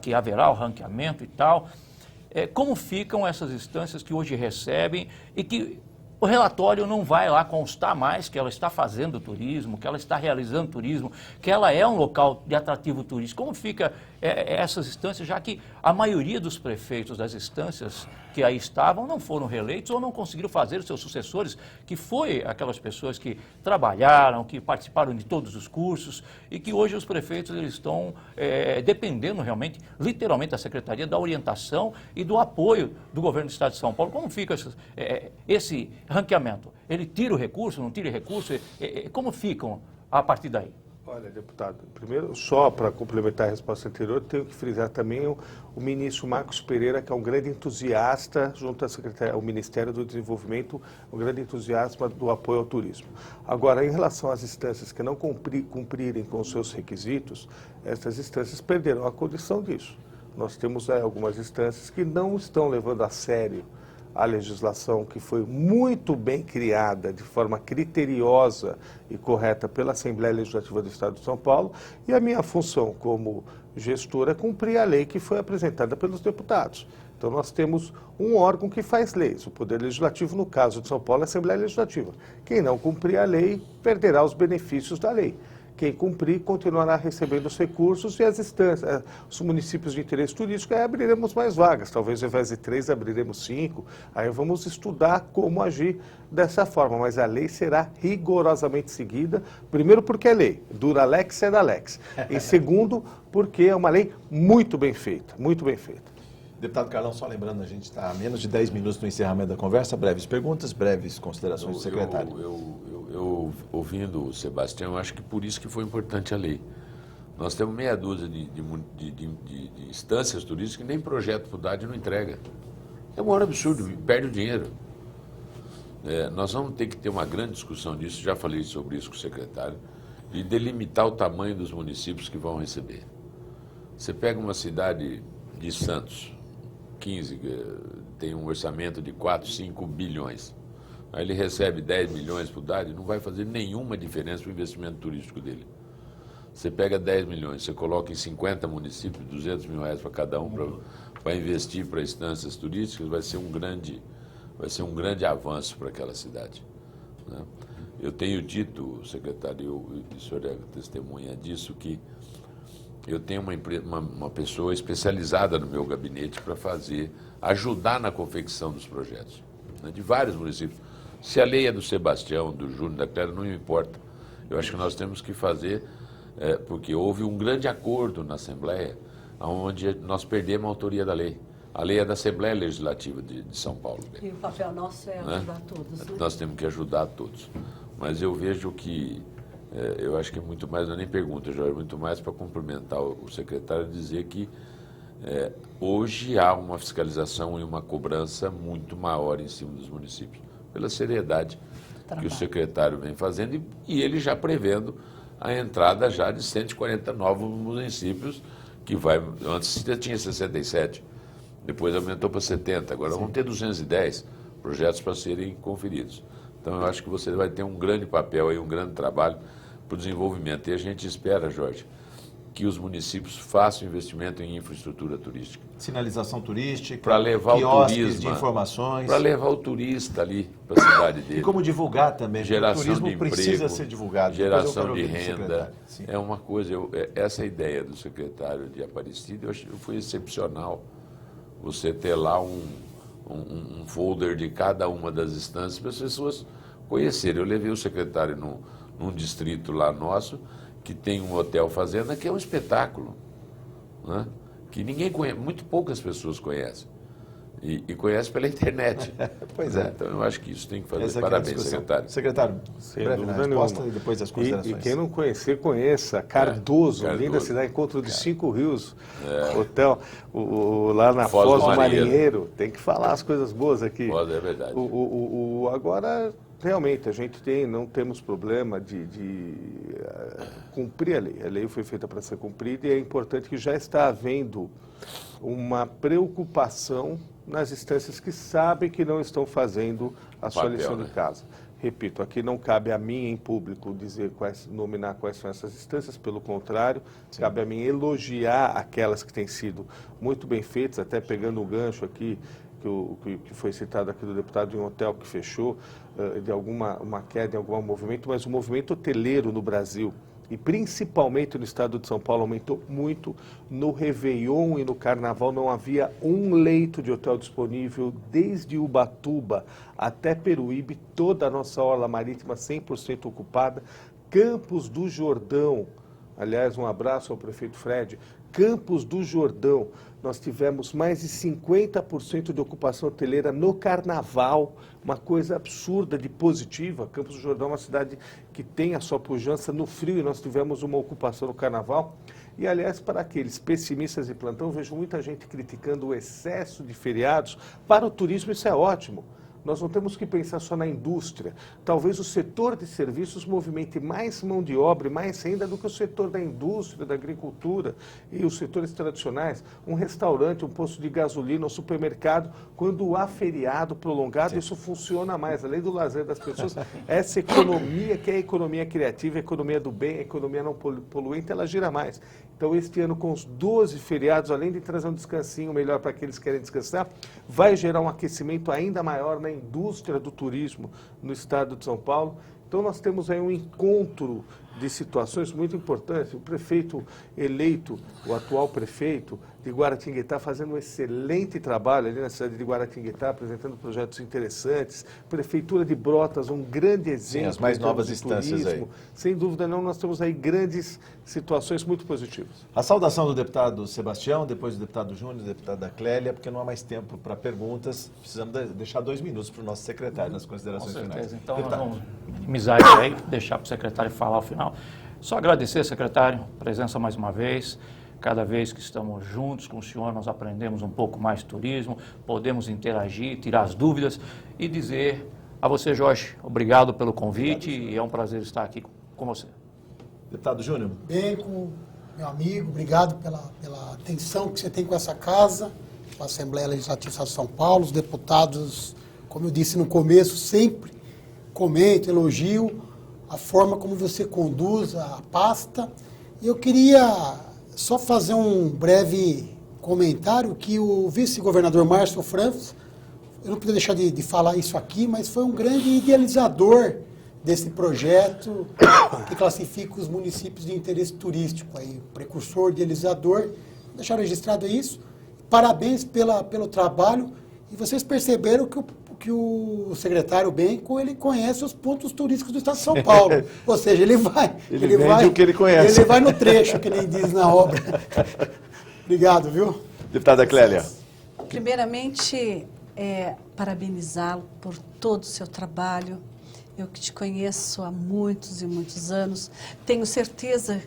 Speaker 5: que haverá o ranqueamento e tal. Como ficam essas instâncias que hoje recebem e que o relatório não vai lá constar mais que ela está fazendo turismo, que ela está realizando turismo, que ela é um local de atrativo turístico? Como fica essas instâncias, já que a maioria dos prefeitos das instâncias que aí estavam não foram reeleitos ou não conseguiram fazer os seus sucessores, que foi aquelas pessoas que trabalharam, que participaram de todos os cursos e que hoje os prefeitos eles estão dependendo realmente, literalmente, da Secretaria, da orientação e do apoio do governo do Estado de São Paulo. Como fica esse ranqueamento? Ele tira o recurso, não tira o recurso? Como ficam a partir daí?
Speaker 2: Olha, deputado, primeiro, só para complementar a resposta anterior, tenho que frisar também o ministro Marcos Pereira, que é um grande entusiasta, junto ao Ministério do Desenvolvimento, um grande entusiasta do apoio ao turismo. Agora, em relação às instâncias que não cumprirem com os seus requisitos, essas instâncias perderão a condição disso. Nós temos algumas instâncias que não estão levando a sério a legislação que foi muito bem criada, de forma criteriosa e correta pela Assembleia Legislativa do Estado de São Paulo, e a minha função como gestor é cumprir a lei que foi apresentada pelos deputados. Então, nós temos um órgão que faz leis, o Poder Legislativo, no caso de São Paulo, a Assembleia Legislativa. Quem não cumprir a lei, perderá os benefícios da lei. Quem cumprir continuará recebendo os recursos e as instâncias, os municípios de interesse turístico, aí abriremos mais vagas. Talvez ao invés de 3, abriremos 5. Aí vamos estudar como agir dessa forma. Mas a lei será rigorosamente seguida. Primeiro, porque é lei. Dura lex, é da lex. E segundo, porque é uma lei muito bem feita. Muito bem feita.
Speaker 1: Deputado Carlão, só lembrando, a gente está a menos de 10 minutos no encerramento da conversa. Breves perguntas, breves considerações do secretário.
Speaker 6: Eu ouvindo o Sebastião, acho que por isso que foi importante a lei. Nós temos meia dúzia de instâncias turísticas que nem projeto para o DAD não entrega. É um absurdo, perde o dinheiro. Nós vamos ter que ter uma grande discussão disso, já falei sobre isso com o secretário, e delimitar o tamanho dos municípios que vão receber. Você pega uma cidade de Santos, 15, tem um orçamento de 4, 5 bilhões. Aí ele recebe 10 milhões para o DAD, não vai fazer nenhuma diferença para o investimento turístico dele. Você pega 10 milhões, você coloca em 50 municípios, 200 mil reais para cada um para investir para instâncias turísticas, vai ser um grande avanço para aquela cidade, né? Eu tenho dito, secretário, e o senhor é testemunha disso, que eu tenho uma pessoa especializada no meu gabinete para ajudar na confecção dos projetos, né, de vários municípios. Se a lei é do Sebastião, do Júnior, da Clélia, não me importa. Eu acho que nós temos que fazer, porque houve um grande acordo na Assembleia, onde nós perdemos a autoria da lei. A lei é da Assembleia Legislativa de São Paulo.
Speaker 3: E o papel nosso é ajudar todos, né?
Speaker 6: Nós temos que ajudar todos. Mas eu vejo que, eu acho que é muito mais, não é nem pergunta, Jorge, muito mais para cumprimentar o secretário e dizer que hoje há uma fiscalização e uma cobrança muito maior em cima dos municípios, pela seriedade que o secretário vem fazendo e ele já prevendo a entrada já de 140 novos municípios, que vai, antes tinha 67, depois aumentou para 70, agora vão ter 210 projetos para serem conferidos. Então, eu acho que você vai ter um grande papel aí, um grande trabalho para o desenvolvimento. E a gente espera, Jorge, que os municípios façam investimento em infraestrutura turística.
Speaker 1: Sinalização turística,
Speaker 6: para levar o turismo,
Speaker 1: de informações.
Speaker 6: Para levar o turista ali para a cidade dele.
Speaker 1: E como divulgar também,
Speaker 6: geração
Speaker 1: o turismo
Speaker 6: de emprego,
Speaker 1: precisa ser divulgado.
Speaker 6: Geração de renda. É uma coisa, essa ideia do secretário de Aparecida, eu foi excepcional. Você ter lá um folder de cada uma das instâncias para as pessoas conhecerem. Eu levei o secretário num distrito lá nosso, que tem um hotel fazenda, que é um espetáculo, né? Que ninguém conhece, muito poucas pessoas conhecem. E conhece pela internet.
Speaker 1: Pois é.
Speaker 6: Então, eu acho que isso tem que fazer.
Speaker 1: Essa
Speaker 6: Parabéns, secretário.
Speaker 1: Secretário, breve na resposta e depois as considerações.
Speaker 2: E quem não conhecer, conheça. Cardoso, linda cidade, encontro de 5 rios. Hotel, lá na Foz do Marinheiro. Tem que falar as coisas boas aqui.
Speaker 6: Foz, é verdade.
Speaker 2: Agora, realmente, não temos problema de cumprir a lei. A lei foi feita para ser cumprida e é importante que já está havendo uma preocupação nas instâncias que sabem que não estão fazendo a sua lição de casa. Repito, aqui não cabe a mim em público nominar quais são essas instâncias, pelo contrário, cabe a mim elogiar aquelas que têm sido muito bem feitas, até pegando o gancho aqui, que foi citado aqui do deputado, de um hotel que fechou, de uma queda em algum movimento, mas o movimento hoteleiro no Brasil, e principalmente no estado de São Paulo, aumentou muito. No Réveillon e no Carnaval não havia um leito de hotel disponível, desde Ubatuba até Peruíbe, toda a nossa orla marítima 100% ocupada. Campos do Jordão, aliás, um abraço ao prefeito Fred, Campos do Jordão, nós tivemos mais de 50% de ocupação hoteleira no Carnaval, uma coisa absurda de positiva. Campos do Jordão é uma cidade que tem a sua pujança no frio e nós tivemos uma ocupação no Carnaval. E, aliás, para aqueles pessimistas de plantão, vejo muita gente criticando o excesso de feriados. Para o turismo isso é ótimo. Nós não temos que pensar só na indústria. Talvez o setor de serviços movimente mais mão de obra e mais renda do que o setor da indústria, da agricultura e os setores tradicionais. Um restaurante, um posto de gasolina, um supermercado, quando há feriado prolongado, isso funciona mais. Além do lazer das pessoas, essa economia, que é a economia criativa, a economia do bem, a economia não poluente, ela gira mais. Então, este ano, com os 12 feriados, além de trazer um descansinho melhor para aqueles que querem descansar, vai gerar um aquecimento ainda maior na indústria do turismo no estado de São Paulo. Então, nós temos aí um encontro de situações muito importantes. O prefeito eleito, o atual prefeito de Guaratinguetá, fazendo um excelente trabalho ali na cidade de Guaratinguetá, apresentando projetos interessantes. Prefeitura de Brotas, um grande exemplo. Sim,
Speaker 1: as mais novas instâncias
Speaker 2: turismo. Aí. Sem dúvida não, nós temos aí grandes situações muito positivas.
Speaker 1: A saudação do deputado Sebastião, depois do deputado Júnior, do deputado Clélia, porque não há mais tempo para perguntas. Precisamos deixar 2 minutos para o nosso secretário nas considerações finais.
Speaker 5: Então, vamos minimizar isso aí, deixar para o secretário falar ao final. Só agradecer, secretário, a presença mais uma vez. Cada vez que estamos juntos com o senhor, nós aprendemos um pouco mais de turismo, podemos interagir, tirar as dúvidas e dizer a você, Jorge, obrigado pelo convite e é um prazer estar aqui com você.
Speaker 1: Deputado Júnior.
Speaker 4: Bem, com meu amigo, obrigado pela atenção que você tem com essa casa, com a Assembleia Legislativa do Estado de São Paulo, os deputados, como eu disse no começo, sempre comento, elogio a forma como você conduz a pasta. E eu queria só fazer um breve comentário que o vice-governador Márcio França, eu não podia deixar de falar isso aqui, mas foi um grande idealizador desse projeto que classifica os municípios de interesse turístico, aí, precursor, idealizador. Vou deixar registrado isso. Parabéns pelo trabalho. E vocês perceberam que o secretário Benco, ele conhece os pontos turísticos do estado de São Paulo. Ou seja, ele
Speaker 1: vende o que ele conhece.
Speaker 4: Ele vai no trecho, que nem diz na obra. Obrigado, viu?
Speaker 1: Deputada Clélia.
Speaker 3: Primeiramente, parabenizá-lo por todo o seu trabalho. Eu que te conheço há muitos e muitos anos, tenho certeza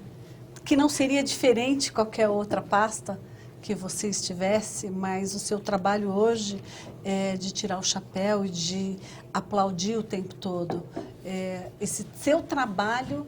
Speaker 3: que não seria diferente qualquer outra pasta que você estivesse, mas o seu trabalho hoje é de tirar o chapéu e de aplaudir o tempo todo. Esse seu trabalho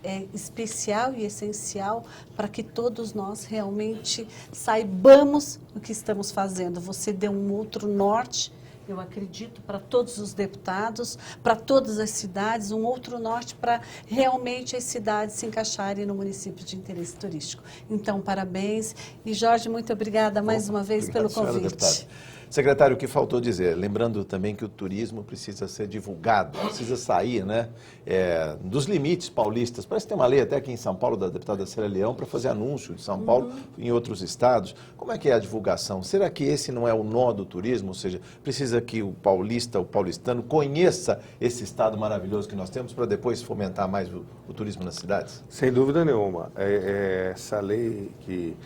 Speaker 3: é especial e essencial para que todos nós realmente saibamos o que estamos fazendo. Você deu um outro norte, eu acredito, para todos os deputados, para todas as cidades, um outro norte para realmente as cidades se encaixarem no município de interesse turístico. Então, parabéns. E, Jorge, muito obrigada mais uma vez pelo convite.
Speaker 1: Secretário, o que faltou dizer? Lembrando também que o turismo precisa ser divulgado, precisa sair, né, dos limites paulistas. Parece que tem uma lei até aqui em São Paulo, da deputada Célia Leão, para fazer anúncio de São Paulo em outros estados. Como é que é a divulgação? Será que esse não é o nó do turismo? Ou seja, precisa que o paulista, o paulistano, conheça esse estado maravilhoso que nós temos para depois fomentar mais o turismo nas cidades?
Speaker 2: Sem dúvida nenhuma. Essa lei que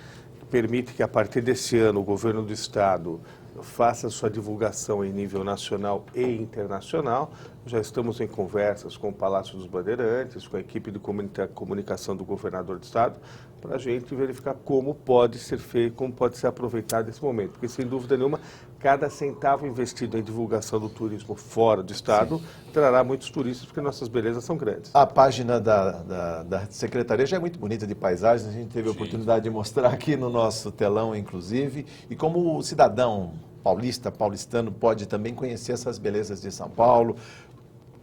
Speaker 2: permite que, a partir desse ano, o governo do estado faça sua divulgação em nível nacional e internacional. Já estamos em conversas com o Palácio dos Bandeirantes, com a equipe de comunicação do governador do estado, para a gente verificar como pode ser feito, como pode ser aproveitado esse momento. Porque, sem dúvida nenhuma, cada centavo investido em divulgação do turismo fora do estado trará muitos turistas, porque nossas belezas são grandes.
Speaker 1: A página da Secretaria já é muito bonita de paisagens, a gente teve a oportunidade de mostrar aqui no nosso telão, inclusive, e como o cidadão paulistano pode também conhecer essas belezas de São Paulo,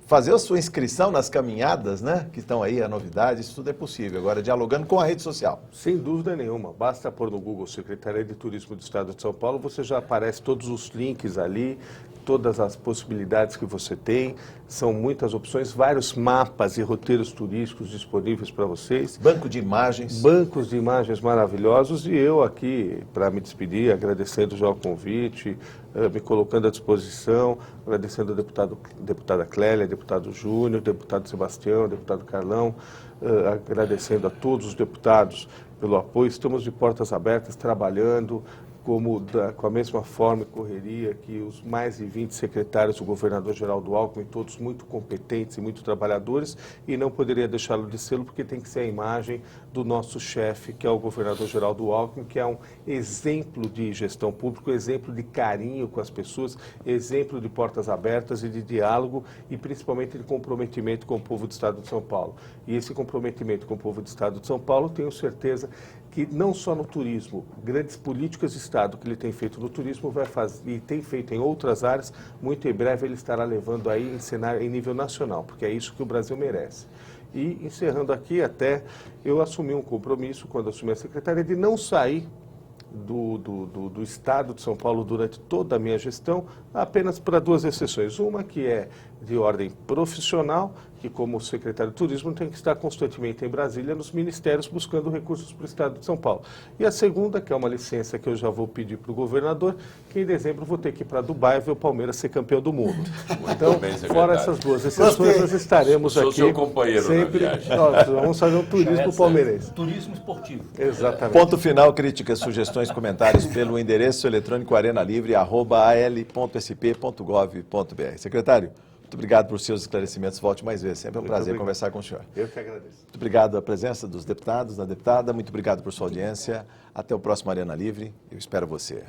Speaker 1: fazer a sua inscrição nas caminhadas, né, que estão aí, a novidade, isso tudo é possível. Agora, dialogando com a rede social.
Speaker 2: Sem dúvida nenhuma. Basta pôr no Google Secretaria de Turismo do Estado de São Paulo, você já aparece todos os links ali, todas as possibilidades que você tem. São muitas opções, vários mapas e roteiros turísticos disponíveis para vocês.
Speaker 1: Banco de imagens.
Speaker 2: Bancos de imagens maravilhosos. E eu aqui, para me despedir, agradecendo já o convite, me colocando à disposição, agradecendo a deputada Clélia, deputado Júnior, deputado Sebastião, deputado Carlão, agradecendo a todos os deputados pelo apoio. Estamos de portas abertas, trabalhando com a mesma forma e correria que os mais de 20 secretários do governador Geraldo Alckmin, todos muito competentes e muito trabalhadores, e não poderia deixá-lo de sê-lo, porque tem que ser a imagem do nosso chefe, que é o governador Geraldo Alckmin, que é um exemplo de gestão pública, exemplo de carinho com as pessoas, exemplo de portas abertas e de diálogo, e principalmente de comprometimento com o povo do Estado de São Paulo. E esse comprometimento com o povo do Estado de São Paulo, tenho certeza que não só no turismo, grandes políticas de Estado que ele tem feito no turismo vai fazer, e tem feito em outras áreas, muito em breve ele estará levando aí em cenário em nível nacional, porque é isso que o Brasil merece. E encerrando aqui, até eu assumi um compromisso, quando assumi a secretaria, de não sair do Estado de São Paulo durante toda a minha gestão, apenas para duas exceções. Uma que é de ordem profissional, que como secretário de Turismo tem que estar constantemente em Brasília, nos ministérios, buscando recursos para o Estado de São Paulo. E a segunda, que é uma licença que eu já vou pedir para o governador, que em dezembro vou ter que ir para Dubai ver o Palmeiras ser campeão do mundo. Então,
Speaker 6: bem,
Speaker 2: fora essas duas exceções, nós estaremos
Speaker 6: Sou
Speaker 2: aqui
Speaker 6: seu companheiro
Speaker 2: sempre.
Speaker 6: na viagem.
Speaker 2: Nós vamos fazer um turismo palmeirense.
Speaker 5: Turismo esportivo.
Speaker 2: Exatamente.
Speaker 1: Ponto final, críticas, sugestões, comentários pelo endereço eletrônico arenalivre@al.sp.gov.br. Secretário, Muito obrigado por seus esclarecimentos. Volte mais vezes. Sempre é um
Speaker 2: Muito
Speaker 1: prazer
Speaker 2: obrigado.
Speaker 1: conversar com o senhor.
Speaker 2: Eu que agradeço.
Speaker 1: Muito obrigado à presença dos deputados, da deputada. Muito obrigado por sua audiência. Até o próximo Arena Livre. Eu espero você.